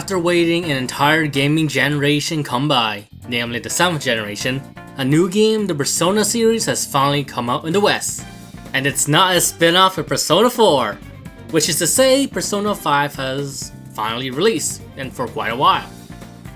After waiting an entire gaming generation come by, namely the 7th generation, a new game, the Persona series, has finally come out in the West. And it's not a spin-off of Persona 4, which is to say Persona 5 has finally released, and for quite a while.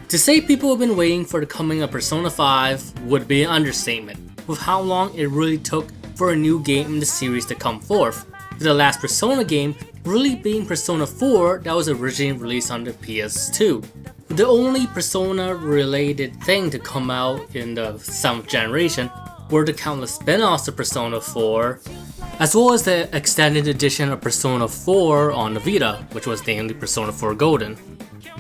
To say people have been waiting for the coming of Persona 5 would be an understatement, with how long it really took for a new game in the series to come forth, with the last Persona game really being Persona 4 that was originally released on the PS2. The only Persona related thing to come out in the 7th generation were the countless spin-offs of Persona 4, as well as the extended edition of Persona 4 on the Vita, which was named Persona 4 Golden.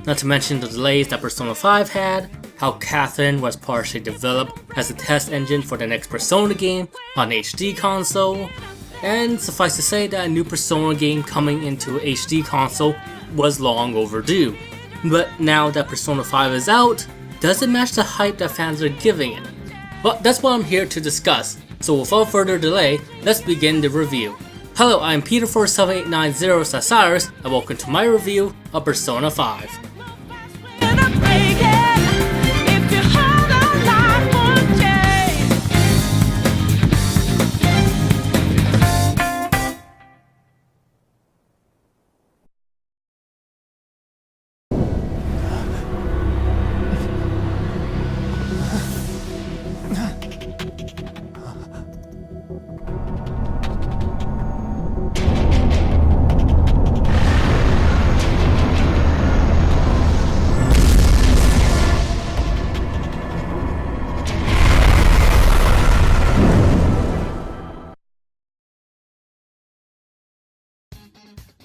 Not to mention the delays that Persona 5 had, how Catherine was partially developed as a test engine for the next Persona game on HD console, and suffice to say that a new Persona game coming into HD console was long overdue. But now that Persona 5 is out, does it match the hype that fans are giving it? Well, that's what I'm here to discuss, so without further delay, let's begin the review. Hello, I'm Peter47890 Sirus, and welcome to my review of Persona 5.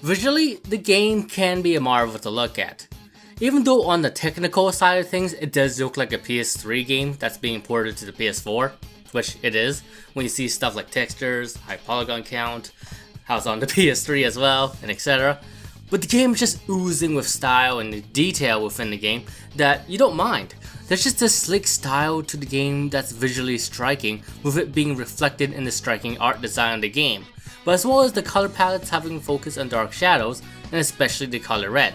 Visually, the game can be a marvel to look at. Even though on the technical side of things, it does look like a PS3 game that's being ported to the PS4, which it is, when you see stuff like textures, high polygon count, how it's on the PS3 as well, and etc. But the game is just oozing with style and the detail within the game that you don't mind. There's just this slick style to the game that's visually striking, with it being reflected in the striking art design of the game, but as well as the color palettes having focus on dark shadows, and especially the color red.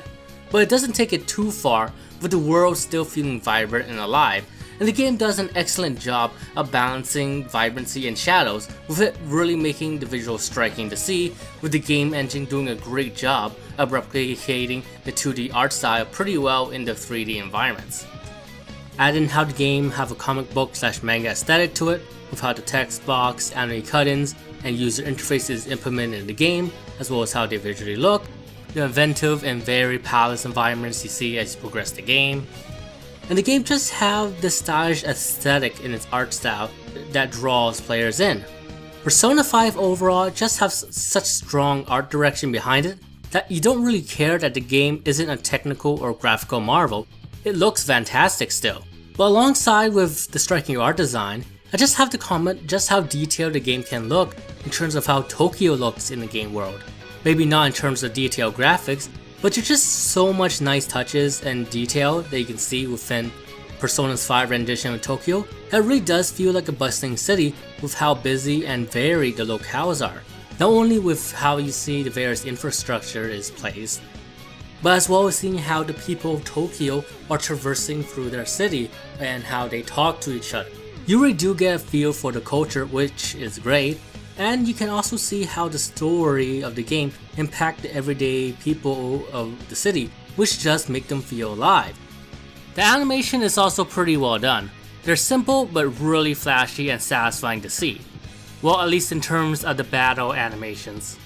But it doesn't take it too far, with the world still feeling vibrant and alive, and the game does an excellent job of balancing vibrancy and shadows, with it really making the visuals striking to see, with the game engine doing a great job of replicating the 2D art style pretty well in the 3D environments. Add in how the game have a comic book / manga aesthetic to it, with how the text box, anime cut-ins, and user interface is implemented in the game, as well as how they visually look, the inventive and very palace environments you see as you progress the game. And the game just have this stylish aesthetic in its art style that draws players in. Persona 5 overall just has such strong art direction behind it that you don't really care that the game isn't a technical or graphical marvel. It looks fantastic still. But alongside with the striking art design, I just have to comment just how detailed the game can look in terms of how Tokyo looks in the game world. Maybe not in terms of detailed graphics, but there's just so much nice touches and detail that you can see within Persona's 5 rendition of Tokyo that really does feel like a bustling city with how busy and varied the locales are. Not only with how you see the various infrastructure is placed, but as well as seeing how the people of Tokyo are traversing through their city and how they talk to each other. You really do get a feel for the culture, which is great, and you can also see how the story of the game impact the everyday people of the city, which just make them feel alive. The animation is also pretty well done. They're simple but really flashy and satisfying to see. Well, at least in terms of the battle animations.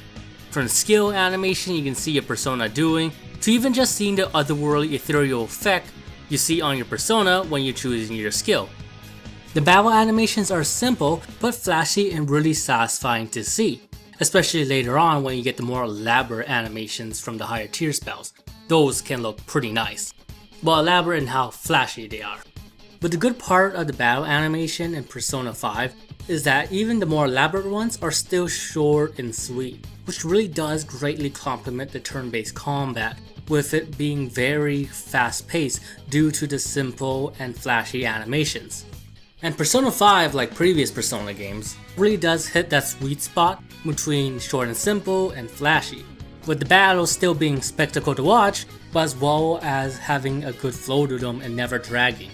From the skill animation you can see your persona doing, to even just seeing the otherworldly ethereal effect you see on your persona when you're choosing your skill. The battle animations are simple but flashy and really satisfying to see, especially later on when you get the more elaborate animations from the higher tier spells. Those can look pretty nice, but elaborate in how flashy they are. But the good part of the battle animation in Persona 5 is that even the more elaborate ones are still short and sweet, which really does greatly complement the turn-based combat, with it being very fast-paced due to the simple and flashy animations. And Persona 5, like previous Persona games, really does hit that sweet spot between short and simple and flashy, with the battles still being spectacle to watch but as well as having a good flow to them and never dragging.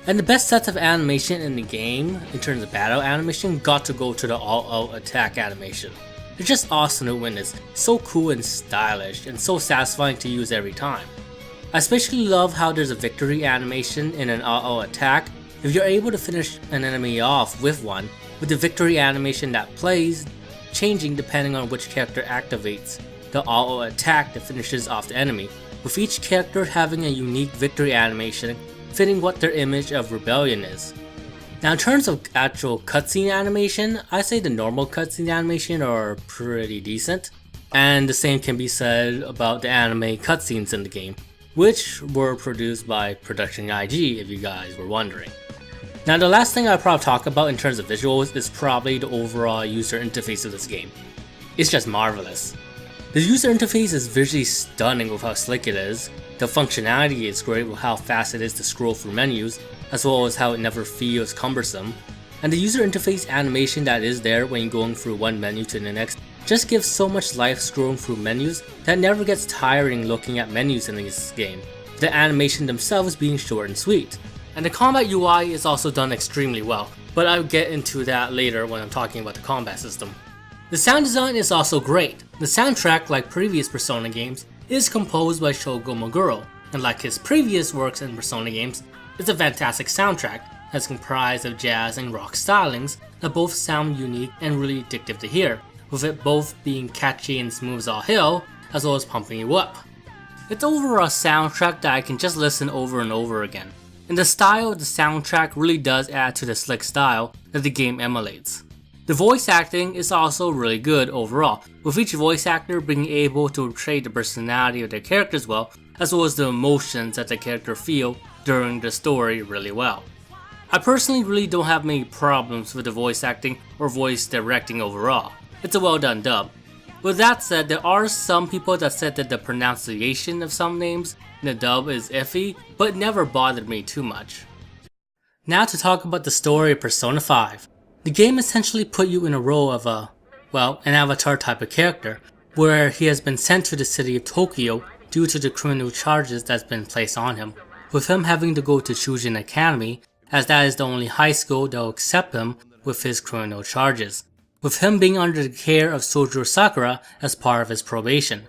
And the best sets of animation in the game, in terms of battle animation, got to go to the all-out attack animation. It's just awesome to witness, so cool and stylish, and so satisfying to use every time. I especially love how there's a victory animation in an all-out attack. If you're able to finish an enemy off with one, with the victory animation that plays, changing depending on which character activates the all-out attack that finishes off the enemy, with each character having a unique victory animation fitting what their image of rebellion is. Now in terms of actual cutscene animation, I say the normal cutscene animation are pretty decent, and the same can be said about the anime cutscenes in the game, which were produced by Production IG if you guys were wondering. Now the last thing I'll probably talk about in terms of visuals is probably the overall user interface of this game. It's just marvelous. The user interface is visually stunning with how slick it is. The functionality is great with how fast it is to scroll through menus, as well as how it never feels cumbersome. And the user interface animation that is there when you're going through one menu to the next just gives so much life scrolling through menus that never gets tiring looking at menus in this game, the animation themselves being short and sweet. And the combat UI is also done extremely well, but I'll get into that later when I'm talking about the combat system. The sound design is also great. The soundtrack, like previous Persona games, is composed by Shogo Meguro, and like his previous works in Persona games, it's a fantastic soundtrack that's comprised of jazz and rock stylings that both sound unique and really addictive to hear, with it both being catchy and smooth as all hell, as well as pumping you up. It's overall a soundtrack that I can just listen over and over again, and the style of the soundtrack really does add to the slick style that the game emulates. The voice acting is also really good overall, with each voice actor being able to portray the personality of their characters well, as well as the emotions that the character feel during the story really well. I personally really don't have many problems with the voice acting or voice directing overall. It's a well done dub. With that said, there are some people that said that the pronunciation of some names in the dub is iffy, but it never bothered me too much. Now to talk about the story of Persona 5. The game essentially put you in a role of an avatar type of character, where he has been sent to the city of Tokyo due to the criminal charges that's been placed on him, with him having to go to Chujin Academy, as that is the only high school that will accept him with his criminal charges, with him being under the care of Sojiro Sakura as part of his probation.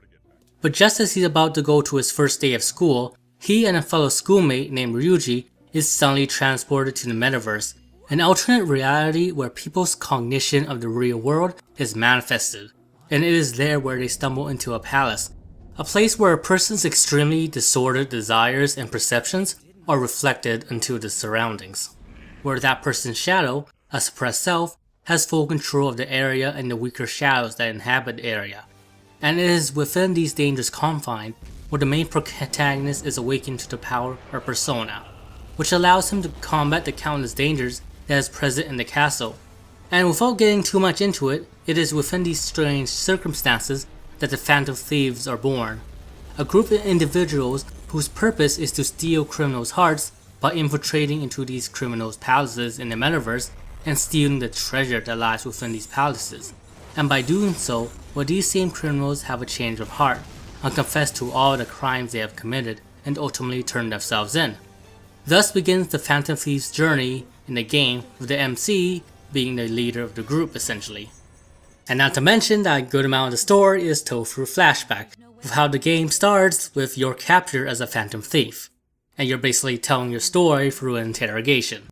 But just as he's about to go to his first day of school, he and a fellow schoolmate named Ryuji is suddenly transported to the metaverse, an alternate reality where people's cognition of the real world is manifested, and it is there where they stumble into a palace, a place where a person's extremely disordered desires and perceptions are reflected into the surroundings, where that person's shadow, a suppressed self, has full control of the area and the weaker shadows that inhabit the area. And it is within these dangerous confines where the main protagonist is awakened to the power of Persona, which allows him to combat the countless dangers that is present in the castle. And without getting too much into it, it is within these strange circumstances that the Phantom Thieves are born. A group of individuals whose purpose is to steal criminals' hearts by infiltrating into these criminals' palaces in the metaverse and stealing the treasure that lies within these palaces. And by doing so, these same criminals have a change of heart and confess to all the crimes they have committed and ultimately turn themselves in. Thus begins the Phantom Thieves' journey in the game, with the MC being the leader of the group essentially. And not to mention that a good amount of the story is told through flashback, with how the game starts with your capture as a Phantom Thief, and you're basically telling your story through an interrogation.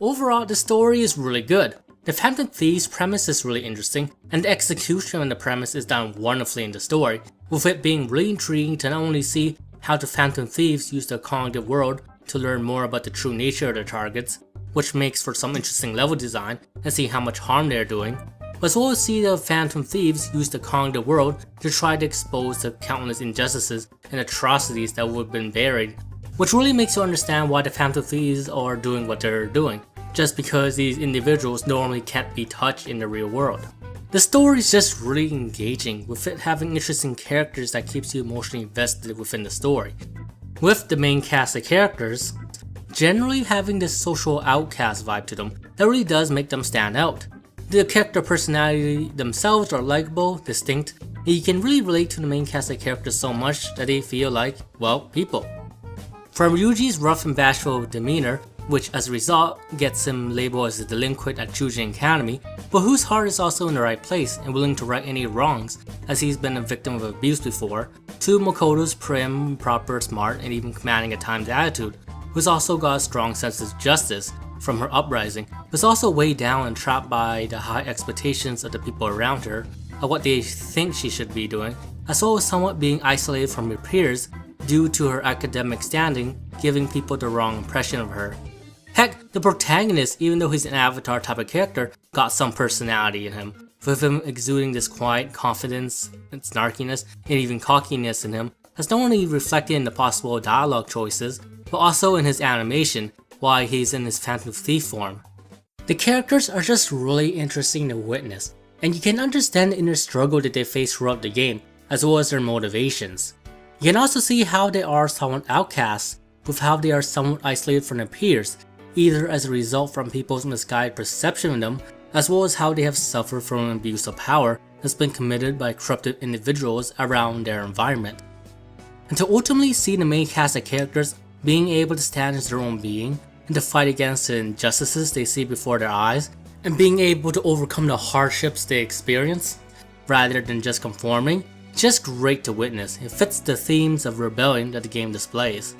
Overall, the story is really good. The Phantom Thieves premise is really interesting, and the execution of the premise is done wonderfully in the story, with it being really intriguing to not only see how the Phantom Thieves use the cognitive world to learn more about the true nature of their targets, which makes for some interesting level design and see how much harm they're doing, but as well as see the Phantom Thieves use the cognitive world to try to expose the countless injustices and atrocities that would have been buried, which really makes you understand why the Phantom Thieves are doing what they're doing, just because these individuals normally can't be touched in the real world. The story is just really engaging, with it having interesting characters that keeps you emotionally invested within the story, with the main cast of characters generally having this social outcast vibe to them that really does make them stand out. The character personality themselves are likable, distinct, and you can really relate to the main cast of characters so much that they feel like, well, people. From Ryuji's rough and bashful demeanor, which as a result gets him labeled as a delinquent at Chujin Academy, but whose heart is also in the right place and willing to right any wrongs as he's been a victim of abuse before, to Makoto's prim, proper, smart, and even commanding at times attitude, who's also got a strong sense of justice from her uprising, but is also weighed down and trapped by the high expectations of the people around her, of what they think she should be doing, as well as somewhat being isolated from her peers due to her academic standing, giving people the wrong impression of her. Heck, the protagonist, even though he's an avatar type of character, got some personality in him, with him exuding this quiet confidence and snarkiness and even cockiness in him, that's not only reflected in the possible dialogue choices, but also in his animation while he's in his Phantom Thief form. The characters are just really interesting to witness, and you can understand the inner struggle that they face throughout the game, as well as their motivations. You can also see how they are somewhat outcasts, with how they are somewhat isolated from their peers, either as a result from people's misguided perception of them, as well as how they have suffered from an abuse of power that's been committed by corrupted individuals around their environment. And to ultimately see the main cast of characters being able to stand as their own being, and to fight against the injustices they see before their eyes, and being able to overcome the hardships they experience, rather than just conforming, it's just great to witness. It fits the themes of rebellion that the game displays.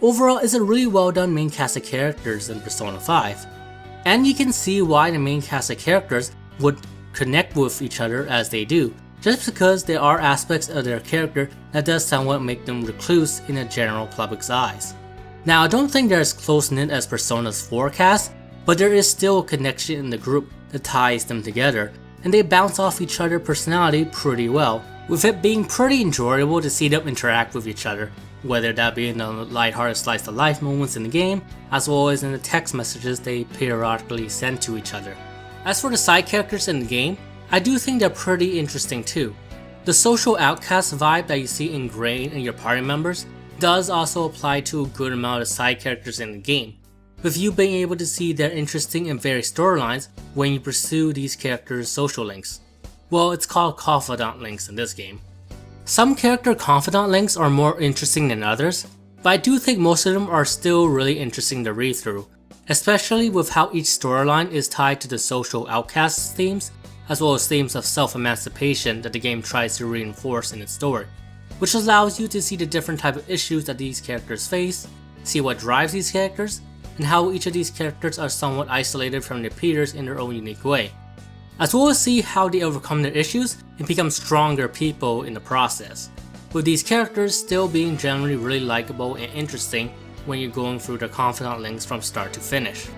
Overall, it's a really well done main cast of characters in Persona 5, and you can see why the main cast of characters would connect with each other as they do, just because there are aspects of their character that does somewhat make them recluse in the general public's eyes. Now, I don't think they're as close-knit as Persona's 4 cast, but there is still a connection in the group that ties them together, and they bounce off each other's personality pretty well, with it being pretty enjoyable to see them interact with each other, whether that be in the lighthearted slice of life moments in the game, as well as in the text messages they periodically send to each other. As for the side characters in the game, I do think they're pretty interesting too. The social outcast vibe that you see ingrained in your party members does also apply to a good amount of side characters in the game, with you being able to see their interesting and varied storylines when you pursue these characters' social links. Well, it's called confidant links in this game. Some character confidant links are more interesting than others, but I do think most of them are still really interesting to read through, especially with how each storyline is tied to the social outcast themes, as well as themes of self-emancipation that the game tries to reinforce in its story, which allows you to see the different type of issues that these characters face, see what drives these characters, and how each of these characters are somewhat isolated from their peers in their own unique way, as well as see how they overcome their issues and become stronger people in the process, with these characters still being generally really likable and interesting when you're going through the confidant links from start to finish.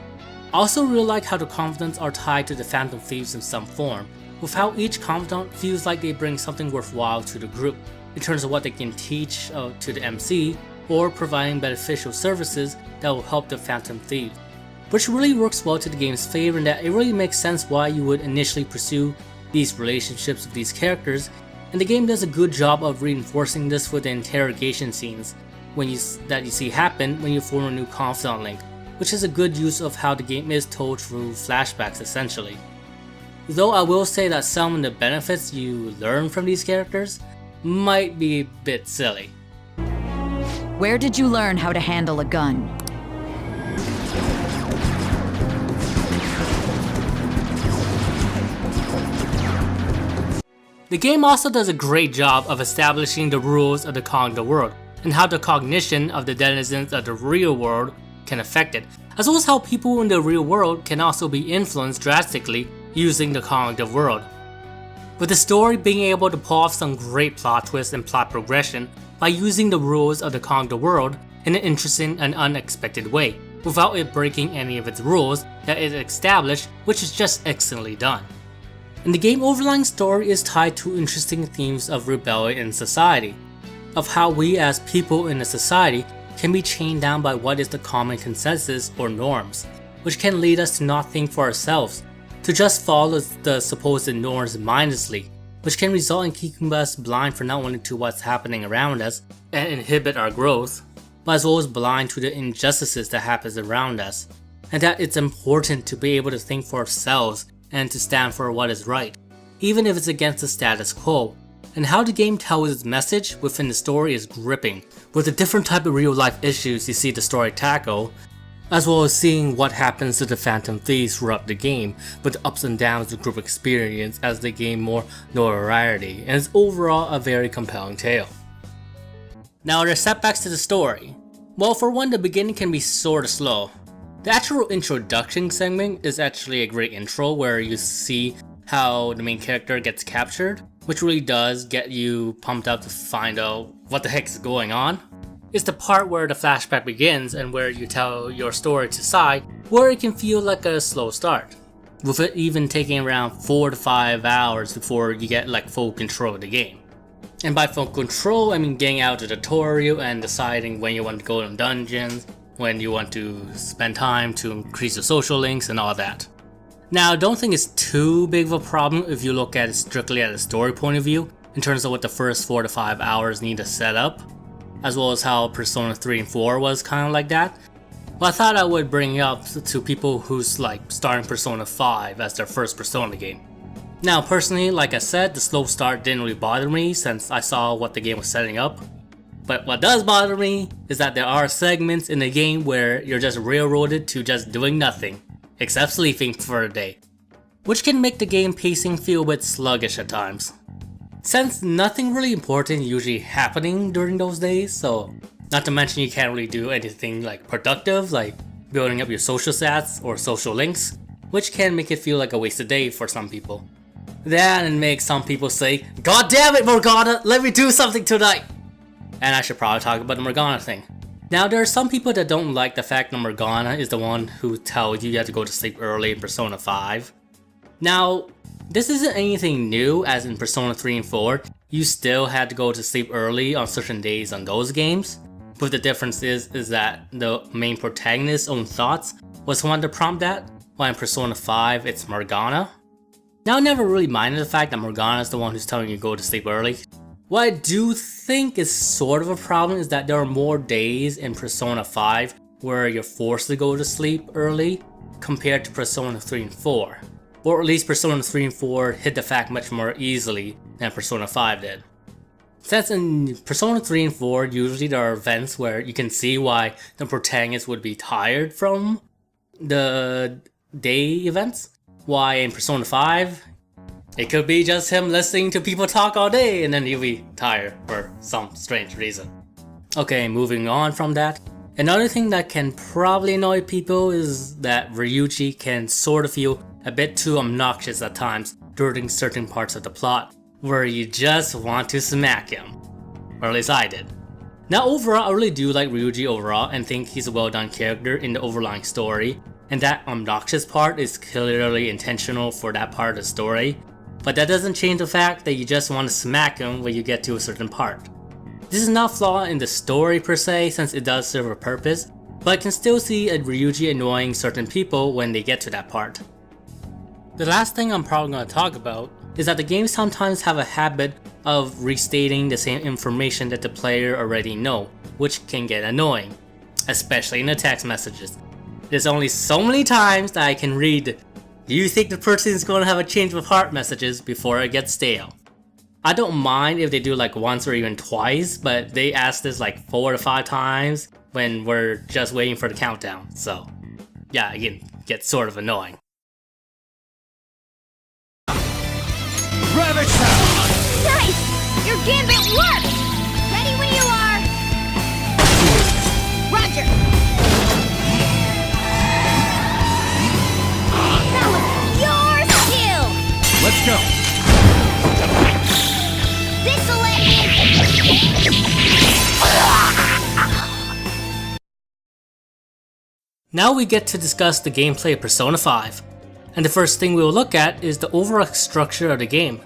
I also really like how the confidants are tied to the Phantom Thieves in some form, with how each confidant feels like they bring something worthwhile to the group, in terms of what they can teach to the MC, or providing beneficial services that will help the Phantom Thieves, which really works well to the game's favor in that it really makes sense why you would initially pursue these relationships with these characters, and the game does a good job of reinforcing this with the interrogation scenes that you see happen when you form a new confidant link, which is a good use of how the game is told through flashbacks essentially. Though I will say that some of the benefits you learn from these characters might be a bit silly. Where did you learn how to handle a gun? The game also does a great job of establishing the rules of the cognitive world, and how the cognition of the denizens of the real world can affect it, as well as how people in the real world can also be influenced drastically using the cognitive world. With the story being able to pull off some great plot twists and plot progression by using the rules of the cognitive world in an interesting and unexpected way, without it breaking any of its rules that it established, which is just excellently done. And the game overlying story is tied to interesting themes of rebellion in society, of how we as people in a society can be chained down by what is the common consensus or norms, which can lead us to not think for ourselves, to just follow the supposed norms mindlessly, which can result in keeping us blind for not only to what's happening around us and inhibit our growth, but as well as blind to the injustices that happens around us, and that it's important to be able to think for ourselves and to stand for what is right, even if it's against the status quo, and how the game tells its message within the story is gripping, with the different type of real life issues you see the story tackle, as well as seeing what happens to the Phantom Thieves throughout the game, with the ups and downs the group experience as they gain more notoriety, and it's overall a very compelling tale. Now, are there setbacks to the story? Well, for one, the beginning can be sorta slow. The actual introduction segment is actually a great intro where you see how the main character gets captured, which really does get you pumped up to find out what the heck is going on. It's the part where the flashback begins and where you tell your story to Sai, where it can feel like a slow start, with it even taking around 4 to 5 hours before you get like full control of the game. And by full control, I mean getting out the tutorial and deciding when you want to go in dungeons, when you want to spend time to increase your social links and all that. Now, I don't think it's too big of a problem if you look at it strictly at a story point of view, in terms of what the first 4 to 5 hours need to set up, as well as how Persona 3 and 4 was kind of like that. But I thought I would bring it up to people who's like starting Persona 5 as their first Persona game. Now, personally, like I said, the slow start didn't really bother me since I saw what the game was setting up. But what does bother me is that there are segments in the game where you're just railroaded to just doing nothing, except sleeping for a day, which can make the game pacing feel a bit sluggish at times. Since nothing really important usually happening during those days, so not to mention you can't really do anything like productive, like building up your social stats or social links, which can make it feel like a wasted day for some people. That and make some people say, "God damn it, Morgana, let me do something tonight!" And I should probably talk about the Morgana thing. Now, there are some people that don't like the fact that Morgana is the one who tells you have to go to sleep early in Persona 5. Now, this isn't anything new, as in Persona 3 and 4, you still had to go to sleep early on certain days on those games. But the difference is that the main protagonist's own thoughts was the one to prompt that, while in Persona 5 it's Morgana. Now, I never really minded the fact that Morgana is the one who's telling you to go to sleep early. What I do think is sort of a problem is that there are more days in Persona 5 where you're forced to go to sleep early compared to Persona 3 and 4. Or at least Persona 3 and 4 hit the fact much more easily than Persona 5 did. Since in Persona 3 and 4 usually there are events where you can see why the protagonist would be tired from the day events, why in Persona 5 it could be just him listening to people talk all day and then he'll be tired for some strange reason. Okay, moving on from that. Another thing that can probably annoy people is that Ryuji can sort of feel a bit too obnoxious at times during certain parts of the plot, where you just want to smack him. Or at least I did. Now, overall, I really do like Ryuji overall and think he's a well done character in the overlying story, and that obnoxious part is clearly intentional for that part of the story. But that doesn't change the fact that you just want to smack him when you get to a certain part. This is not flawed in the story per se, since it does serve a purpose, but I can still see a Ryuji annoying certain people when they get to that part. The last thing I'm probably going to talk about is that the games sometimes have a habit of restating the same information that the player already know, which can get annoying, especially in the text messages. There's only so many times that I can read, "Do you think the person is going to have a change of heart?" messages before it gets stale. I don't mind if they do like once or even twice, but they ask this like 4 to 5 times when we're just waiting for the countdown, so yeah, again, gets sort of annoying. Ravage sound! Nice! Your gambit worked! Ready when you are! Roger! That was your skill! Let's go! This'll let me... Now we get to discuss the gameplay of Persona 5. And the first thing we will look at is the overall structure of the game.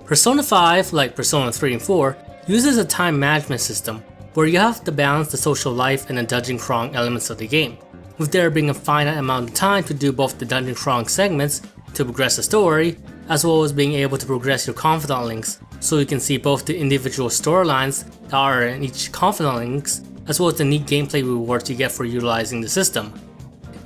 Persona 5, like Persona 3 and 4, uses a time management system where you have to balance the social life and the dungeon crawling elements of the game, with there being a finite amount of time to do both the dungeon crawling segments to progress the story, as well as being able to progress your confidant links, so you can see both the individual storylines that are in each confidant links, as well as the neat gameplay rewards you get for utilizing the system.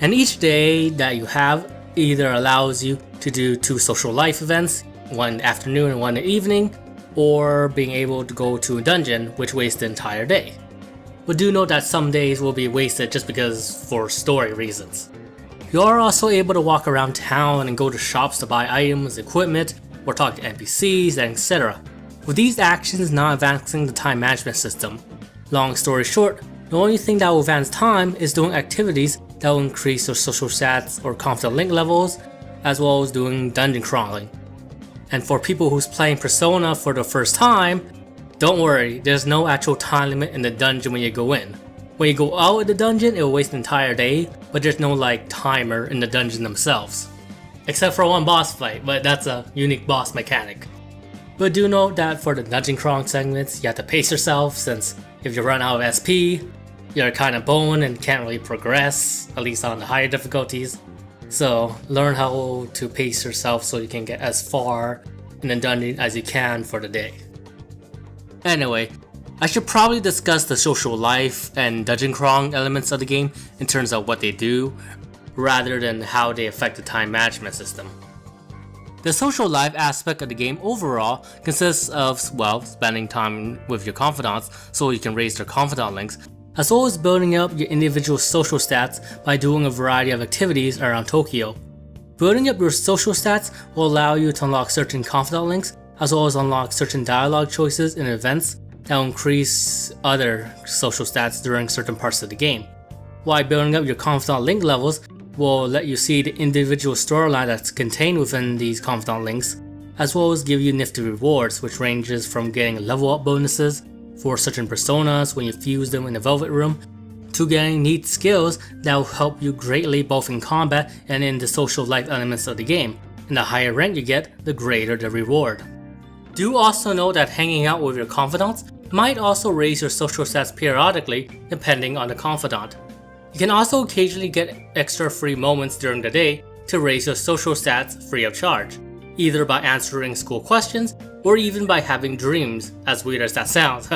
And each day that you have either allows you to do 2 social life events, one in the afternoon and one in the evening, or being able to go to a dungeon, which wastes the entire day. But do note that some days will be wasted just because for story reasons. You are also able to walk around town and go to shops to buy items, equipment, or talk to NPCs, and etc. With these actions not advancing the time management system. Long story short, the only thing that will advance time is doing activities that will increase your social stats or confidant link levels, as well as doing dungeon crawling. And for people who's playing Persona for the first time, don't worry, there's no actual time limit in the dungeon when you go in. When you go out of the dungeon, it will waste an entire day, but there's no like timer in the dungeon themselves. Except for one boss fight, but that's a unique boss mechanic. But do note that for the dungeon crawling segments, you have to pace yourself, since if you run out of SP, you're kinda boned and can't really progress, at least on the higher difficulties. So learn how to pace yourself so you can get as far in the dungeon as you can for the day. Anyway, I should probably discuss the social life and dungeon crawling elements of the game in terms of what they do, rather than how they affect the time management system. The social life aspect of the game overall consists of, well, spending time with your confidants so you can raise their confidant links, as well as building up your individual social stats by doing a variety of activities around Tokyo. Building up your social stats will allow you to unlock certain confidant links, as well as unlock certain dialogue choices and events that will increase other social stats during certain parts of the game. While building up your confidant link levels will let you see the individual storyline that's contained within these confidant links, as well as give you nifty rewards, which ranges from getting level up bonuses for certain personas when you fuse them in the Velvet Room, to getting neat skills that will help you greatly both in combat and in the social life elements of the game, and the higher rank you get, the greater the reward. Do also know that hanging out with your confidants might also raise your social stats periodically depending on the confidant. You can also occasionally get extra free moments during the day to raise your social stats free of charge, either by answering school questions or even by having dreams, as weird as that sounds.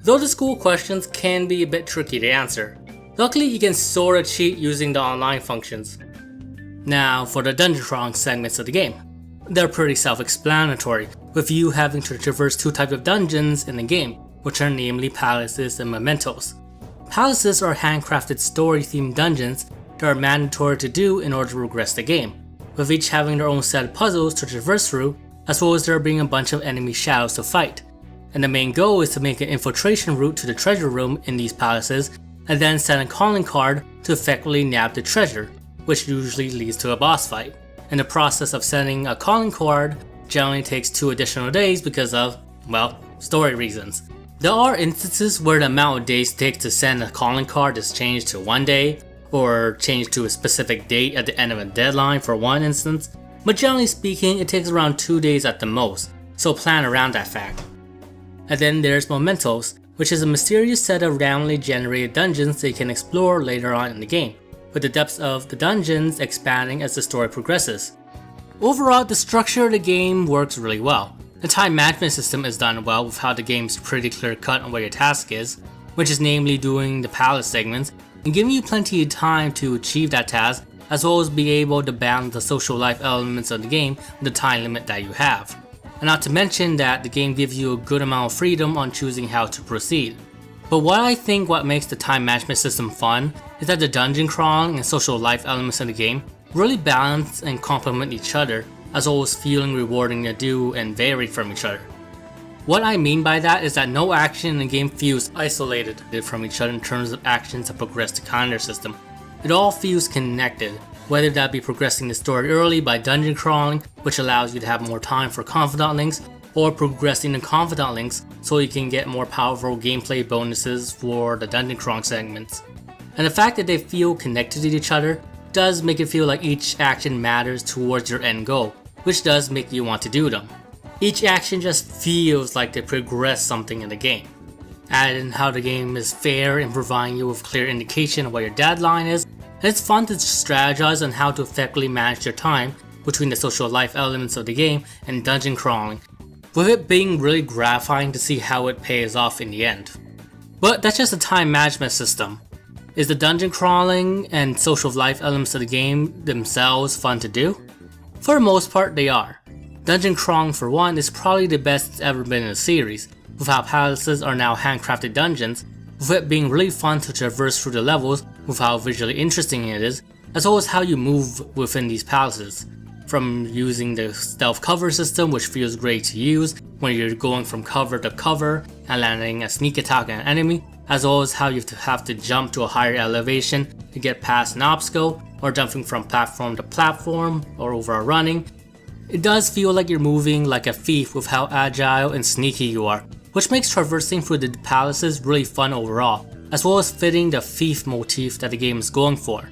Though the school questions can be a bit tricky to answer. Luckily, you can sorta cheat using the online functions. Now for the dungeon crawling segments of the game. They're pretty self-explanatory, with you having to traverse two types of dungeons in the game, which are namely palaces and mementos. Palaces are handcrafted story-themed dungeons that are mandatory to do in order to progress the game, with each having their own set of puzzles to traverse through, as well as there being a bunch of enemy shadows to fight. And the main goal is to make an infiltration route to the treasure room in these palaces, and then send a calling card to effectively nab the treasure, which usually leads to a boss fight. And the process of sending a calling card generally takes 2 additional days because of, well, story reasons. There are instances where the amount of days it takes to send a calling card is changed to 1 day, or changed to a specific date at the end of a deadline for one instance, but generally speaking it takes around 2 days at the most, so plan around that fact. And then there's mementos, which is a mysterious set of randomly generated dungeons that you can explore later on in the game, with the depths of the dungeons expanding as the story progresses. Overall, the structure of the game works really well. The time management system is done well with how the game's pretty clear cut on what your task is, which is namely doing the palace segments, and giving you plenty of time to achieve that task, as well as be able to balance the social life elements of the game with the time limit that you have. And not to mention that the game gives you a good amount of freedom on choosing how to proceed. But what makes the time management system fun is that the dungeon crawling and social life elements of the game really balance and complement each other, as well as feeling rewarding to do and vary from each other. What I mean by that is that no action in the game feels isolated from each other in terms of actions that progress the calendar system. It all feels connected, whether that be progressing the story early by dungeon crawling, which allows you to have more time for confidant links, or progressing the confidant links so you can get more powerful gameplay bonuses for the dungeon crawling segments. And the fact that they feel connected to each other does make it feel like each action matters towards your end goal, which does make you want to do them. Each action just feels like they progress something in the game. Add in how the game is fair in providing you with clear indication of what your deadline is, and it's fun to strategize on how to effectively manage your time between the social life elements of the game and dungeon crawling, with it being really gratifying to see how it pays off in the end. But that's just the time management system. Is the dungeon crawling and social life elements of the game themselves fun to do? For the most part, they are. Dungeon crawling for one is probably the best it's ever been in the series, with how palaces are now handcrafted dungeons, with it being really fun to traverse through the levels with how visually interesting it is, as well as how you move within these palaces. From using the stealth cover system, which feels great to use when you're going from cover to cover and landing a sneak attack on an enemy, as well as how you have to jump to a higher elevation to get past an obstacle, or jumping from platform to platform, or over running. It does feel like you're moving like a thief with how agile and sneaky you are, which makes traversing through the palaces really fun overall, as well as fitting the thief motif that the game is going for.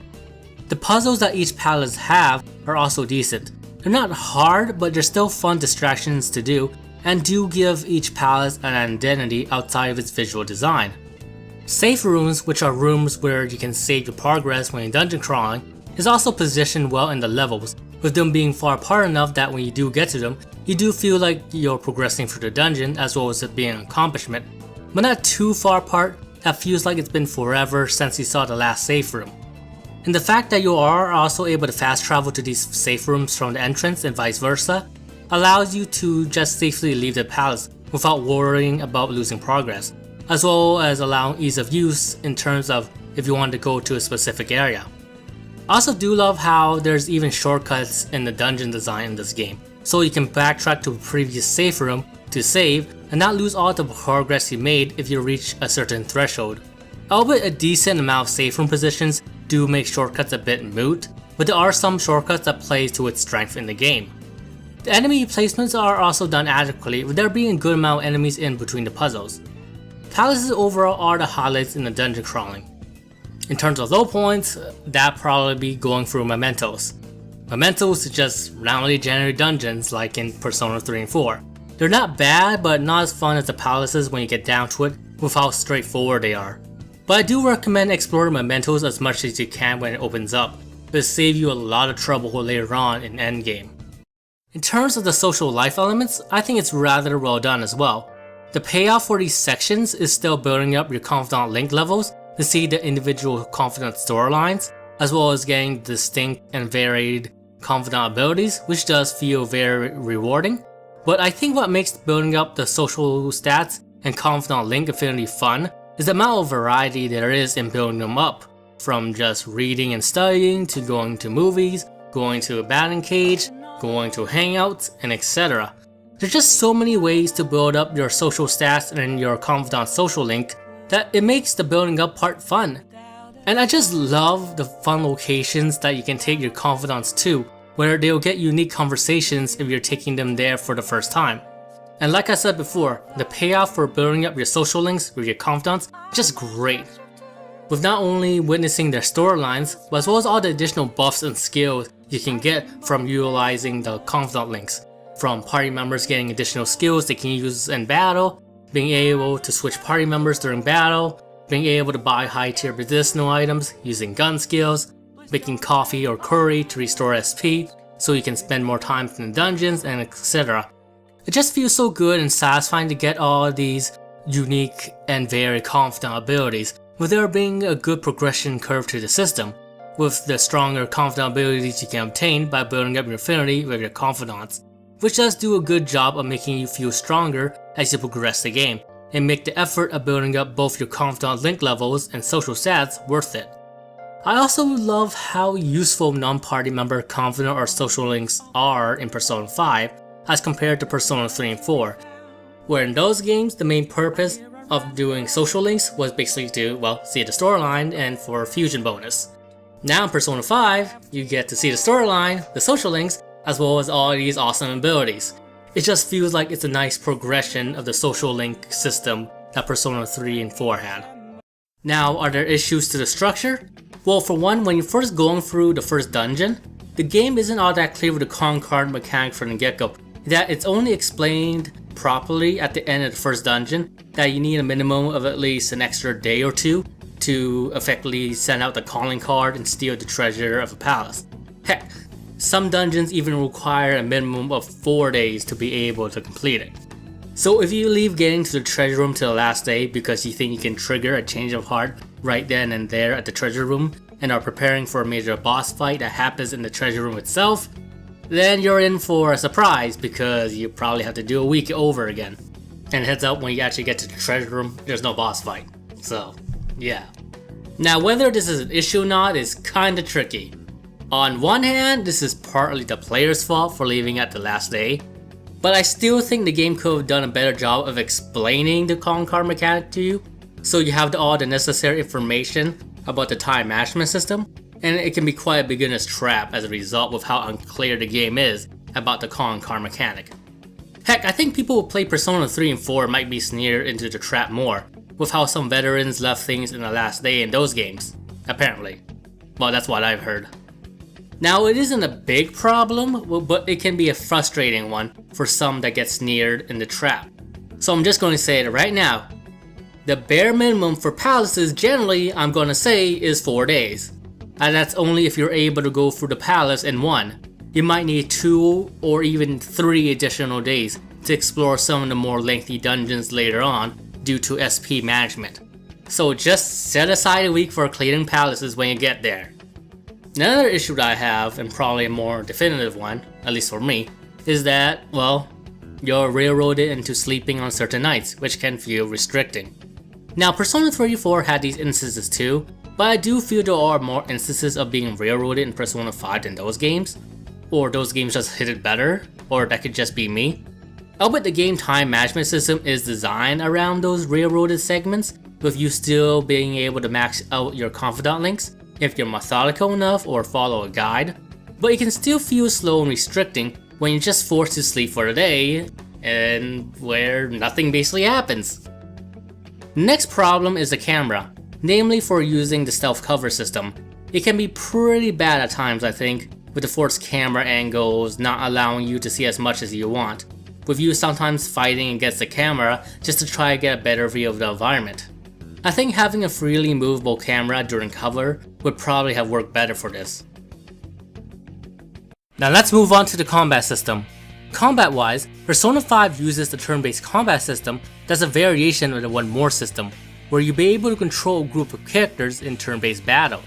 The puzzles that each palace have are also decent. They're not hard, but they're still fun distractions to do, and do give each palace an identity outside of its visual design. Safe rooms, which are rooms where you can save your progress when you're dungeon crawling, is also positioned well in the levels, with them being far apart enough that when you do get to them, you do feel like you're progressing through the dungeon as well as it being an accomplishment, but not too far apart that feels like it's been forever since you saw the last safe room. And the fact that you are also able to fast travel to these safe rooms from the entrance and vice versa allows you to just safely leave the palace without worrying about losing progress, as well as allowing ease of use in terms of if you want to go to a specific area. I also do love how there's even shortcuts in the dungeon design in this game, so you can backtrack to a previous safe room to save and not lose all the progress you made if you reach a certain threshold. Albeit a decent amount of safe room positions do make shortcuts a bit moot, but there are some shortcuts that play to its strength in the game. The enemy placements are also done adequately, with there being a good amount of enemies in between the puzzles. Palaces overall are the highlights in the dungeon crawling. In terms of low points, that'd probably be going through mementos. Mementos are just randomly generated dungeons like in Persona 3 and 4. They're not bad, but not as fun as the palaces when you get down to it with how straightforward they are. But I do recommend exploring mementos as much as you can when it opens up. It'll save you a lot of trouble later on in endgame. In terms of the social life elements, I think it's rather well done as well. The payoff for these sections is still building up your confidant link levels to see the individual confidant storylines, as well as getting distinct and varied confidant abilities, which does feel very rewarding. But I think what makes building up the social stats and confidant link affinity fun is the amount of variety there is in building them up, from just reading and studying to going to movies, going to a batting cage, going to hangouts, and etc. There's just so many ways to build up your social stats and your confidant social link that it makes the building up part fun. And I just love the fun locations that you can take your confidants to, where they'll get unique conversations if you're taking them there for the first time. And like I said before, the payoff for building up your social links with your confidants is just great. With not only witnessing their storylines, but as well as all the additional buffs and skills you can get from utilizing the confidant links. From party members getting additional skills they can use in battle, being able to switch party members during battle, being able to buy high tier medicinal items using gun skills, making coffee or curry to restore SP so you can spend more time in the dungeons, and etc. It just feels so good and satisfying to get all these unique and very confidant abilities, with there being a good progression curve to the system, with the stronger confidant abilities you can obtain by building up your affinity with your confidants, which does do a good job of making you feel stronger as you progress the game, and make the effort of building up both your confidant link levels and social stats worth it. I also love how useful non-party member confidant or social links are in Persona 5 as compared to Persona 3 and 4, where in those games the main purpose of doing social links was basically to, well, see the storyline and for fusion bonus. Now in Persona 5, you get to see the storyline, the social links, as well as all these awesome abilities. It just feels like it's a nice progression of the social link system that Persona 3 and 4 had. Now, are there issues to the structure? Well, for one, when you're first going through the first dungeon, the game isn't all that clear with the con card mechanic from the get-go, that it's only explained properly at the end of the first dungeon that you need a minimum of at least an extra day or two to effectively send out the calling card and steal the treasure of a palace. Heck, some dungeons even require a minimum of 4 days to be able to complete it. So if you leave getting to the treasure room to the last day because you think you can trigger a change of heart right then and there at the treasure room and are preparing for a major boss fight that happens in the treasure room itself, then you're in for a surprise because you probably have to do a week over again. And heads up, when you actually get to the treasure room, there's no boss fight. So, yeah. Now, whether this is an issue or not is kinda tricky. On one hand, this is partly the player's fault for leaving at the last day, but I still think the game could have done a better job of explaining the con card mechanic to you, so you have all the necessary information about the time management system, and it can be quite a beginner's trap as a result with how unclear the game is about the con card mechanic. Heck, I think people who play Persona 3 and 4 might be snared into the trap more, with how some veterans left things in the last day in those games, apparently. Well, that's what I've heard. Now, it isn't a big problem, but it can be a frustrating one for some that get snared in the trap. So I'm just going to say it right now. The bare minimum for palaces generally, I'm going to say, is 4 days. And that's only if you're able to go through the palace in one. You might need 2 or even 3 additional days to explore some of the more lengthy dungeons later on due to SP management. So just set aside a week for clearing palaces when you get there. Another issue that I have, and probably a more definitive one, at least for me, is that, well, you're railroaded into sleeping on certain nights, which can feel restricting. Now, Persona 34 had these instances too, but I do feel there are more instances of being railroaded in Persona 5 than those games, or those games just hit it better, or that could just be me. Albeit the game time management system is designed around those railroaded segments, with you still being able to max out your confidant links if you're methodical enough or follow a guide, but it can still feel slow and restricting when you're just forced to sleep for the day and where nothing basically happens. Next problem is the camera, namely for using the stealth cover system. It can be pretty bad at times, I think, with the forced camera angles not allowing you to see as much as you want, with you sometimes fighting against the camera just to try to get a better view of the environment. I think having a freely movable camera during cover would probably have worked better for this. Now let's move on to the combat system. Combat wise, Persona 5 uses the turn-based combat system that's a variation of the One More system, where you'll be able to control a group of characters in turn-based battle,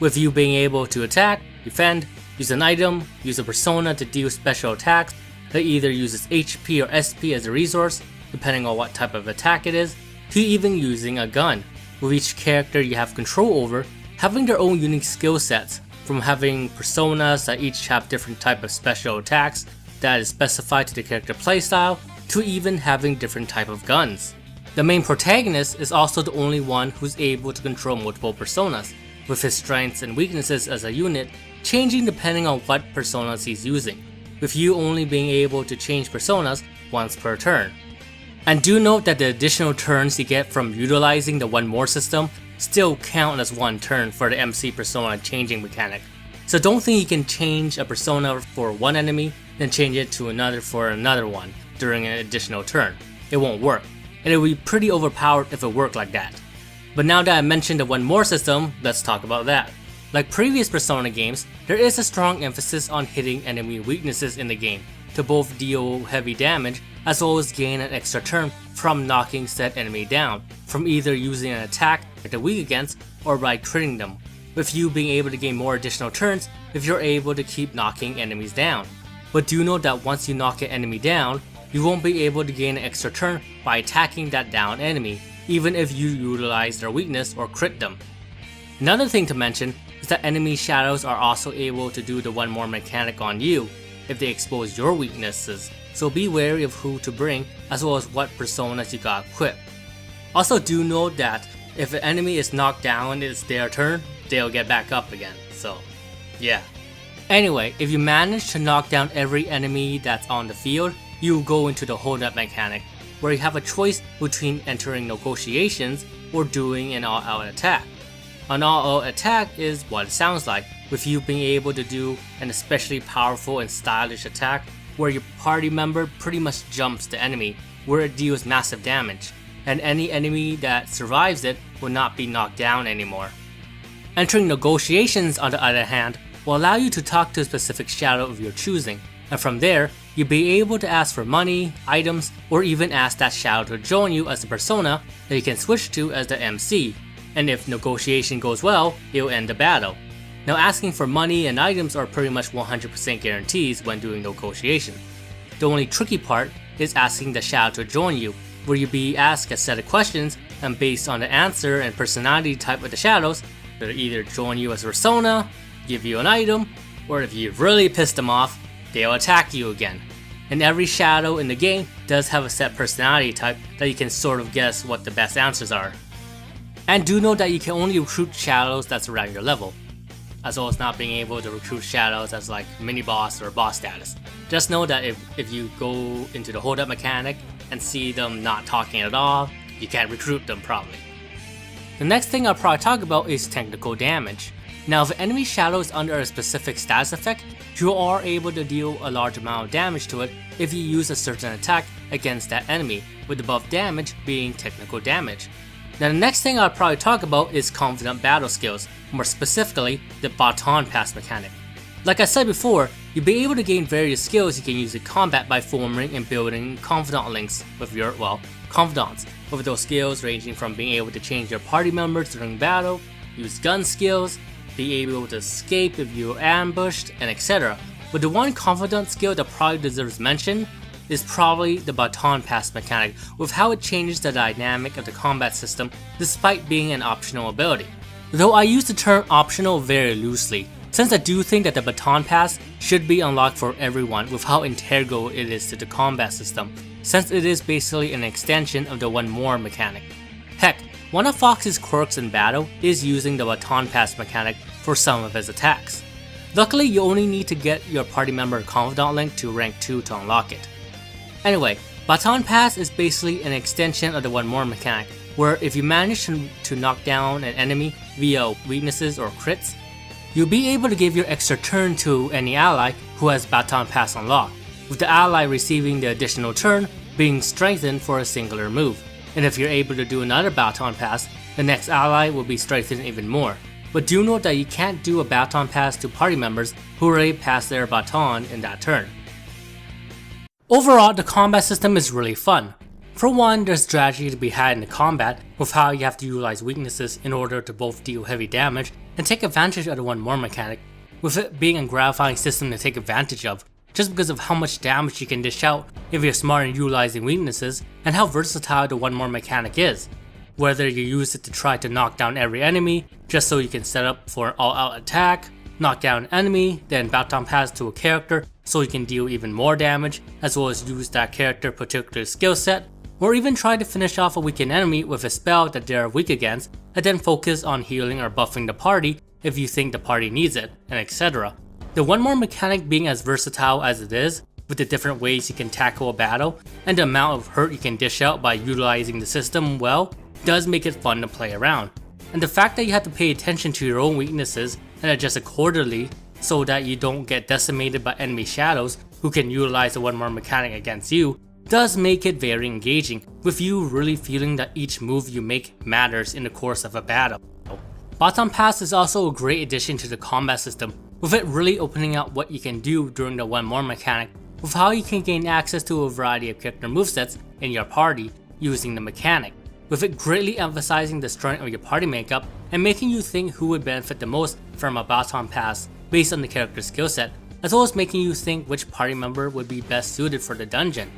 with you being able to attack, defend, use an item, use a persona to deal special attacks that either uses HP or SP as a resource, depending on what type of attack it is, to even using a gun, with each character you have control over having their own unique skill sets, from having personas that each have different type of special attacks that is specified to the character playstyle, to even having different type of guns. The main protagonist is also the only one who's able to control multiple personas, with his strengths and weaknesses as a unit changing depending on what personas he's using, with you only being able to change personas once per turn. And do note that the additional turns you get from utilizing the One More system still count as one turn for the MC persona changing mechanic. So don't think you can change a persona for one enemy, then change it to another for another one during an additional turn. It won't work, and it would be pretty overpowered if it worked like that. But now that I mentioned the One More system, let's talk about that. Like previous Persona games, there is a strong emphasis on hitting enemy weaknesses in the game to both deal heavy damage as well as gain an extra turn from knocking said enemy down, from either using an attack that they're weak against or by critting them, with you being able to gain more additional turns if you're able to keep knocking enemies down. But do note that once you knock an enemy down, you won't be able to gain an extra turn by attacking that down enemy, even if you utilize their weakness or crit them. Another thing to mention is that enemy shadows are also able to do the One More mechanic on you if they expose your weaknesses, so be wary of who to bring as well as what personas you got equipped. Also do note that if an enemy is knocked down and it's their turn, they'll get back up again, so yeah. Anyway, if you manage to knock down every enemy that's on the field, you go into the hold up mechanic, where you have a choice between entering negotiations or doing an all-out attack. An all-out attack is what it sounds like, with you being able to do an especially powerful and stylish attack where your party member pretty much jumps the enemy, where it deals massive damage, and any enemy that survives it will not be knocked down anymore. Entering negotiations, on the other hand, will allow you to talk to a specific shadow of your choosing, and from there, you'll be able to ask for money, items, or even ask that shadow to join you as a persona that you can switch to as the MC, and if negotiation goes well, it will end the battle. Now asking for money and items are pretty much 100% guarantees when doing negotiation. The only tricky part is asking the shadow to join you, where you'll be asked a set of questions, and based on the answer and personality type of the shadows, they'll either join you as a persona, give you an item, or if you really pissed them off, they'll attack you again. And every shadow in the game does have a set personality type that you can sort of guess what the best answers are. And do know that you can only recruit shadows that's around your level, as well as not being able to recruit shadows as like mini boss or boss status. Just know that if you go into the hold up mechanic and see them not talking at all, you can't recruit them probably. The next thing I'll probably talk about is technical damage. Now if an enemy shadow is under a specific status effect, you are able to deal a large amount of damage to it if you use a certain attack against that enemy, with the buff damage being technical damage. Now the next thing I'll probably talk about is confidant battle skills, more specifically the baton pass mechanic. Like I said before, you'll be able to gain various skills you can use in combat by forming and building confidant links with your, confidants, with those skills ranging from being able to change your party members during battle, use gun skills, be able to escape if you're ambushed, and etc. But the one confidant skill that probably deserves mention is probably the baton pass mechanic, with how it changes the dynamic of the combat system despite being an optional ability. Though I use the term optional very loosely, since I do think that the baton pass should be unlocked for everyone with how integral it is to the combat system, since it is basically an extension of the one more mechanic. Heck, one of Fox's quirks in battle is using the baton pass mechanic for some of his attacks. Luckily, you only need to get your party member confidant link to rank 2 to unlock it. Anyway, baton pass is basically an extension of the one more mechanic, where if you manage to knock down an enemy via weaknesses or crits, you'll be able to give your extra turn to any ally who has baton pass unlocked, with the ally receiving the additional turn being strengthened for a singular move. And if you're able to do another baton pass, the next ally will be strengthened even more. But do note that you can't do a baton pass to party members who already passed their baton in that turn. Overall, the combat system is really fun. For one, there's strategy to be had in the combat with how you have to utilize weaknesses in order to both deal heavy damage and take advantage of the one more mechanic, with it being a gratifying system to take advantage of, just because of how much damage you can dish out if you're smart in utilizing weaknesses and how versatile the one more mechanic is. Whether you use it to try to knock down every enemy just so you can set up for an all-out attack, knock down an enemy, then baton pass to a character so you can deal even more damage, as well as use that character's particular skill set, or even try to finish off a weakened enemy with a spell that they are weak against, and then focus on healing or buffing the party if you think the party needs it, and etc. The one more mechanic being as versatile as it is, with the different ways you can tackle a battle, and the amount of hurt you can dish out by utilizing the system well, does make it fun to play around. And the fact that you have to pay attention to your own weaknesses and adjust accordingly so that you don't get decimated by enemy shadows who can utilize the one more mechanic against you, does make it very engaging, with you really feeling that each move you make matters in the course of a battle. Baton Pass is also a great addition to the combat system, with it really opening up what you can do during the one more mechanic, with how you can gain access to a variety of character movesets in your party using the mechanic, with it greatly emphasizing the strength of your party makeup and making you think who would benefit the most from a baton pass based on the character's skill set, as well as making you think which party member would be best suited for the dungeon.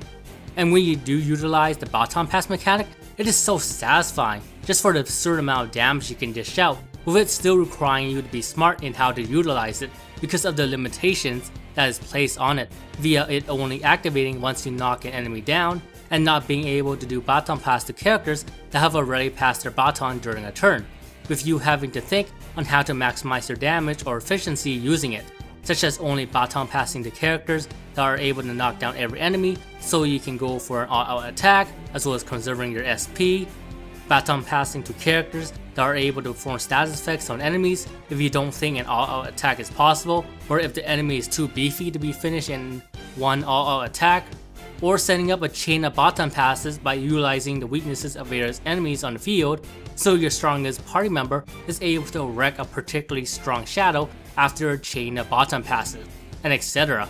And when you do utilize the baton pass mechanic, it is so satisfying just for the absurd amount of damage you can dish out, with it still requiring you to be smart in how to utilize it because of the limitations that is placed on it, via it only activating once you knock an enemy down, and not being able to do baton pass to characters that have already passed their baton during a turn, with you having to think on how to maximize your damage or efficiency using it, such as only baton passing to characters that are able to knock down every enemy so you can go for an all-out attack, as well as conserving your SP, baton passing to characters that are able to perform status effects on enemies if you don't think an all-out attack is possible, or if the enemy is too beefy to be finished in one all-out attack, or setting up a chain of baton passes by utilizing the weaknesses of various enemies on the field so your strongest party member is able to wreck a particularly strong shadow after a chain of baton passes, and etc.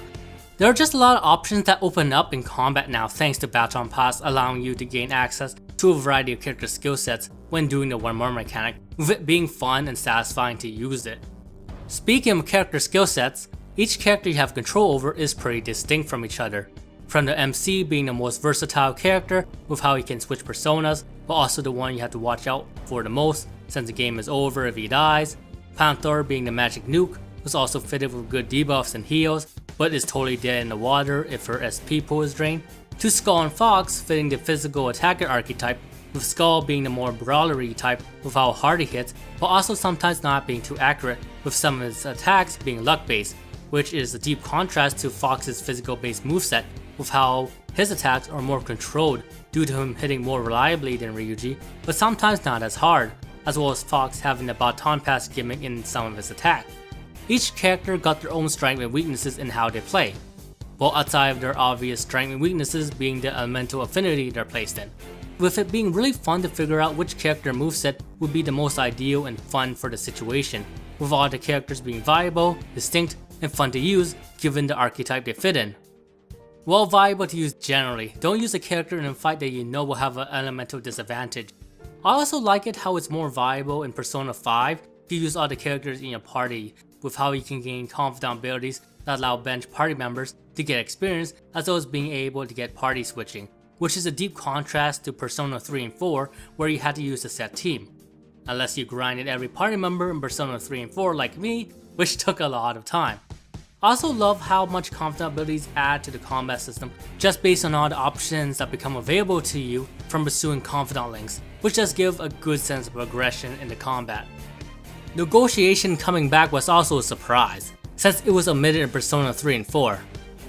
There are just a lot of options that open up in combat now thanks to baton pass, allowing you to gain access to a variety of character skill sets when doing the one more mechanic, with it being fun and satisfying to use it. Speaking of character skill sets, each character you have control over is pretty distinct from each other. From the MC being the most versatile character with how he can switch personas, but also the one you have to watch out for the most since the game is over if he dies. Panther being the magic nuke, who's also fitted with good debuffs and heals, but is totally dead in the water if her SP pool is drained. To Skull and Fox fitting the physical attacker archetype, with Skull being the more brawlery type with how hard he hits, but also sometimes not being too accurate with some of his attacks being luck based, which is a deep contrast to Fox's physical based moveset with how his attacks are more controlled due to him hitting more reliably than Ryuji, but sometimes not as hard, as well as Fox having the baton pass gimmick in some of his attacks. Each character got their own strengths and weaknesses in how they play, while outside of their obvious strengths and weaknesses being the elemental affinity they're placed in, with it being really fun to figure out which character moveset would be the most ideal and fun for the situation, with all the characters being viable, distinct, and fun to use given the archetype they fit in. While viable to use generally, don't use a character in a fight that you know will have an elemental disadvantage. I also like it how it's more viable in Persona 5 to use all the characters in your party, with how you can gain confidant abilities that allow bench party members to get experience as well as being able to get party switching, which is a deep contrast to Persona 3 and 4 where you had to use a set team. Unless you grinded every party member in Persona 3 and 4 like me, which took a lot of time. I also love how much confidant abilities add to the combat system just based on all the options that become available to you from pursuing confidant links, which does give a good sense of aggression in the combat. Negotiation coming back was also a surprise, since it was omitted in Persona 3 and 4.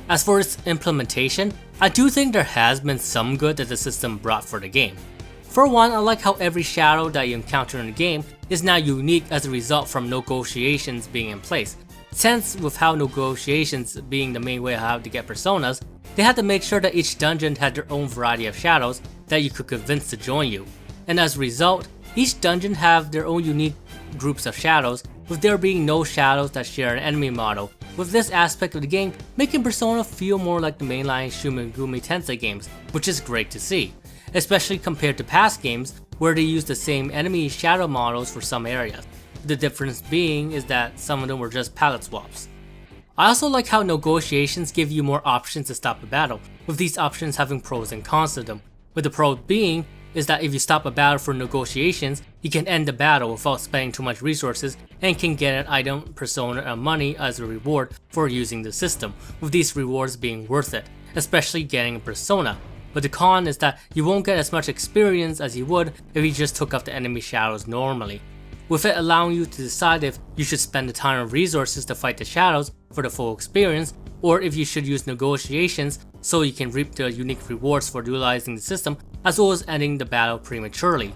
As for its implementation, I do think there has been some good that the system brought for the game. For one, I like how every shadow that you encounter in the game is now unique as a result from negotiations being in place. Since with how negotiations being the main way of how to get personas, they had to make sure that each dungeon had their own variety of shadows that you could convince to join you. And as a result, each dungeon have their own unique groups of shadows, with there being no shadows that share an enemy model, with this aspect of the game making Persona feel more like the mainline Shin Megami Tensei games, which is great to see, especially compared to past games where they use the same enemy shadow models for some areas. The difference being is that some of them were just palette swaps. I also like how negotiations give you more options to stop a battle, with these options having pros and cons to them, with the pro being is that if you stop a battle for negotiations, you can end the battle without spending too much resources and can get an item, persona, and money as a reward for using the system, with these rewards being worth it, especially getting a persona. But the con is that you won't get as much experience as you would if you just took off the enemy shadows normally, with it allowing you to decide if you should spend the time and resources to fight the shadows for the full experience, or if you should use negotiations so you can reap the unique rewards for utilizing the system as well as ending the battle prematurely.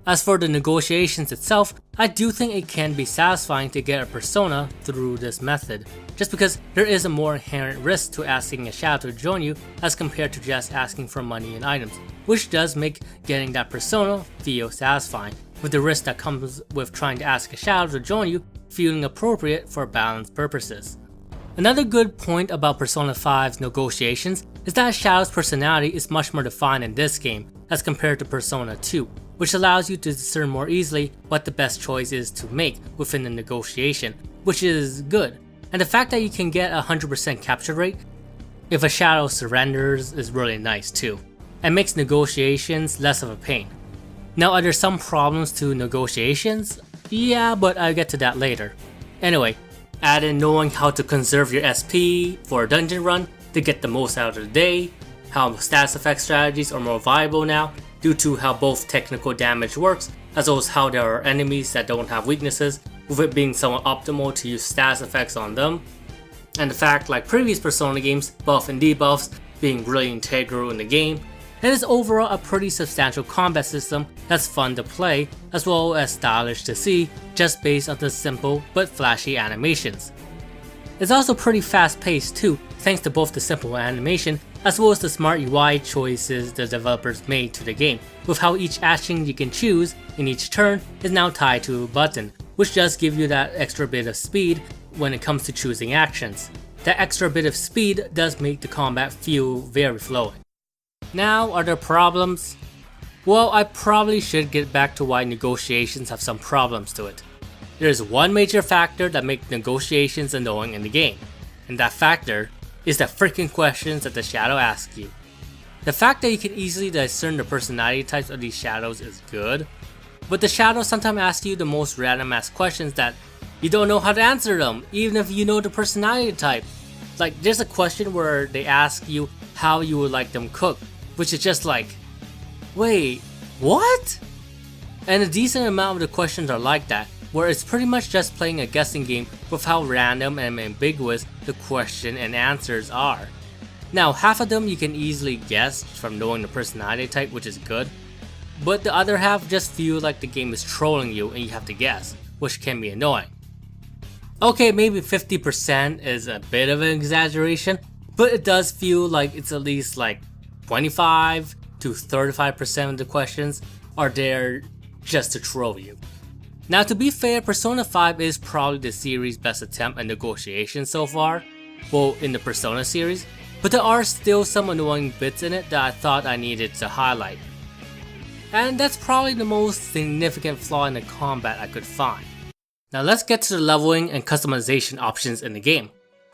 As for the negotiations itself, I do think it can be satisfying to get a persona through this method, just because there is a more inherent risk to asking a shadow to join you as compared to just asking for money and items, which does make getting that persona feel satisfying, with the risk that comes with trying to ask a shadow to join you feeling appropriate for balance purposes. Another good point about Persona 5's negotiations is that Shadow's personality is much more defined in this game as compared to Persona 2, which allows you to discern more easily what the best choice is to make within the negotiation, which is good. And the fact that you can get a 100% capture rate if a Shadow surrenders is really nice too, and makes negotiations less of a pain. Now, are there some problems to negotiations? Yeah, but I'll get to that later. Anyway, add in knowing how to conserve your SP for a dungeon run to get the most out of the day, how status effect strategies are more viable now due to how both technical damage works, as well as how there are enemies that don't have weaknesses, with it being somewhat optimal to use status effects on them, and the fact, like previous Persona games, buff and debuffs being really integral in the game. It is overall a pretty substantial combat system that's fun to play as well as stylish to see just based on the simple but flashy animations. It's also pretty fast paced too, thanks to both the simple animation as well as the smart UI choices the developers made to the game, with how each action you can choose in each turn is now tied to a button, which does give you that extra bit of speed when it comes to choosing actions. That extra bit of speed does make the combat feel very flowing. Now, are there problems? Well, I probably should get back to why negotiations have some problems to it. there is one major factor that makes negotiations annoying in the game, and that factor is the freaking questions that the shadow asks you. The fact that you can easily discern the personality types of these shadows is good, but the shadows sometimes ask you the most random ass questions that you don't know how to answer them, even if you know the personality type. Like, there's a question where they ask you how you would like them cooked, which is just like, wait, what? And a decent amount of the questions are like that, where it's pretty much just playing a guessing game with how random and ambiguous the question and answers are. Now, half of them you can easily guess from knowing the personality type, which is good, but the other half just feel like the game is trolling you and you have to guess, which can be annoying. Okay, maybe 50% is a bit of an exaggeration, but it does feel like it's at least like 25 to 35% of the questions are there just to troll you. Now, to be fair, Persona 5 is probably the series' best attempt at negotiation so far, well, in the Persona series, but there are still some annoying bits in it that I thought I needed to highlight. And that's probably the most significant flaw in the combat I could find. Now let's get to the leveling and customization options in the game.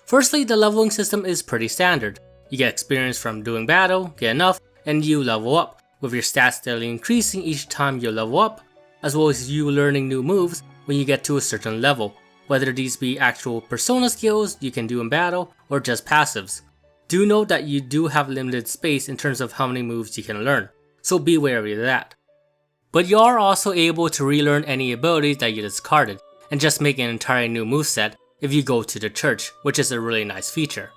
Firstly, the leveling system is pretty standard. You get experience from doing battle, get enough, and you level up, with your stats steadily increasing each time you level up, as well as you learning new moves when you get to a certain level, whether these be actual Persona skills you can do in battle or just passives. Do note that you do have limited space in terms of how many moves you can learn, so be wary of that. But you are also able to relearn any abilities that you discarded, and just make an entirely new moveset if you go to the church, which is a really nice feature.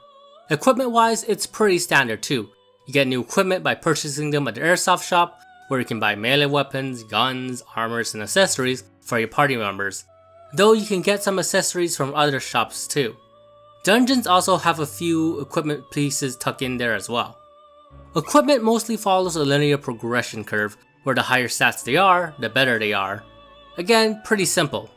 Equipment wise, it's pretty standard too. You get new equipment by purchasing them at the airsoft shop, where you can buy melee weapons, guns, armors, and accessories for your party members, though you can get some accessories from other shops too. Dungeons also have a few equipment pieces tucked in there as well. Equipment mostly follows a linear progression curve, where the higher stats they are, the better they are. Again, pretty simple.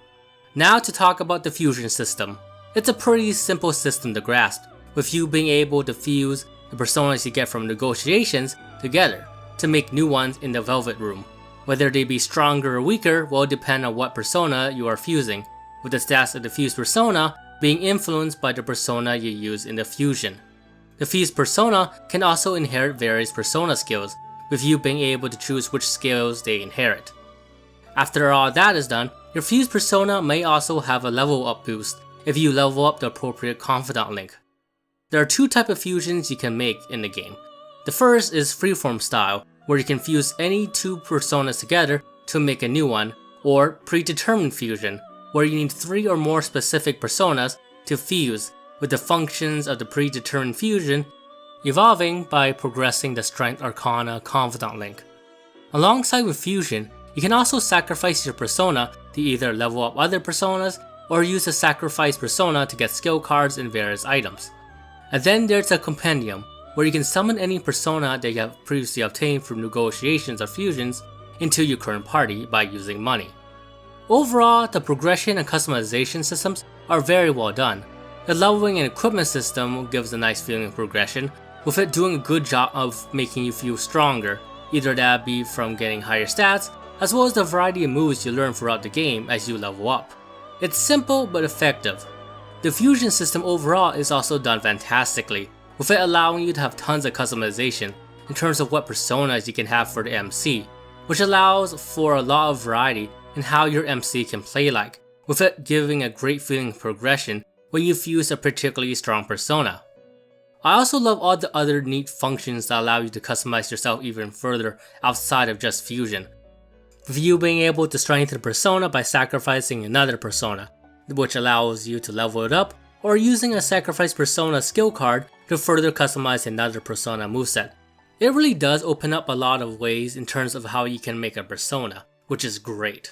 Now to talk about the fusion system. It's a pretty simple system to grasp, with you being able to fuse the personas you get from negotiations together to make new ones in the Velvet Room. Whether they be stronger or weaker will depend on what persona you are fusing, with the stats of the fused persona being influenced by the persona you use in the fusion. The fused persona can also inherit various persona skills, with you being able to choose which skills they inherit. After all that is done, your fused persona may also have a level up boost if you level up the appropriate confidant link. There are two types of fusions you can make in the game. The first is freeform style, where you can fuse any two personas together to make a new one, or predetermined fusion, where you need 3 or more specific personas to fuse, with the functions of the predetermined fusion evolving by progressing the Strength Arcana confidant link. Alongside with fusion, you can also sacrifice your persona to either level up other personas or use a sacrifice persona to get skill cards and various items. And then there's a compendium, where you can summon any persona that you have previously obtained from negotiations or fusions into your current party by using money. Overall, the progression and customization systems are very well done. The leveling and equipment system gives a nice feeling of progression, with it doing a good job of making you feel stronger, either that be from getting higher stats, as well as the variety of moves you learn throughout the game as you level up. It's simple but effective. The fusion system overall is also done fantastically, with it allowing you to have tons of customization in terms of what personas you can have for the MC, which allows for a lot of variety in how your MC can play like, with it giving a great feeling of progression when you fuse a particularly strong persona. I also love all the other neat functions that allow you to customize yourself even further outside of just fusion, with you being able to strengthen a persona by sacrificing another persona, which allows you to level it up, or using a sacrifice persona skill card to further customize another persona moveset. It really does open up a lot of ways in terms of how you can make a persona, which is great.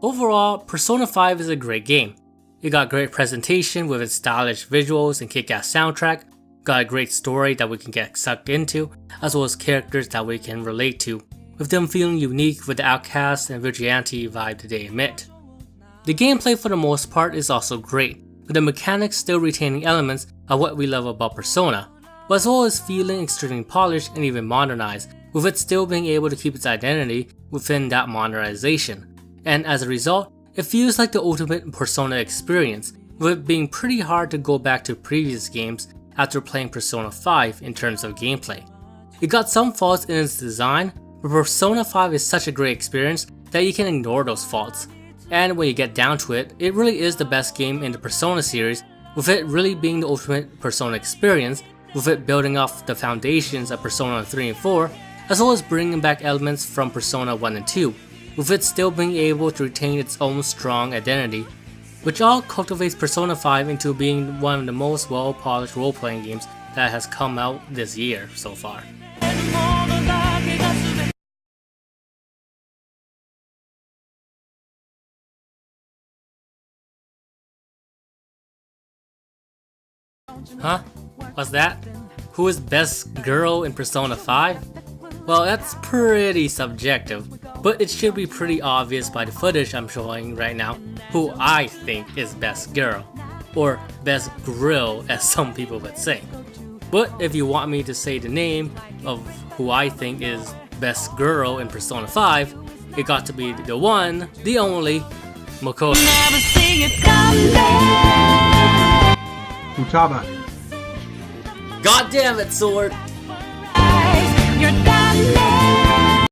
Overall, Persona 5 is a great game. It got great presentation with its stylish visuals and kick-ass soundtrack, Got a great story that we can get sucked into, as well as characters that we can relate to, with them feeling unique with the outcast and vigilante vibe that they emit. The gameplay for the most part is also great, with the mechanics still retaining elements of what we love about Persona, but as well as feeling extremely polished and even modernized, with it still being able to keep its identity within that modernization. And as a result, it feels like the ultimate Persona experience, with it being pretty hard to go back to previous games after playing Persona 5 in terms of gameplay. It got some faults in its design, but Persona 5 is such a great experience that you can ignore those faults. And when you get down to it, it really is the best game in the Persona series, with it really being the ultimate Persona experience, with it building off the foundations of Persona 3 and 4, as well as bringing back elements from Persona 1 and 2, with it still being able to retain its own strong identity, which all cultivates Persona 5 into being one of the most well-polished role-playing games that has come out this year so far. Huh? What's that? Who is best girl in Persona 5? Well, that's pretty subjective, but it should be pretty obvious by the footage I'm showing right now who I think is best girl, or best grill as some people would say. But if you want me to say the name of who I think is best girl in Persona 5, it got to be the one, the only, Makoto. Futaba. God damn it, Sword! You're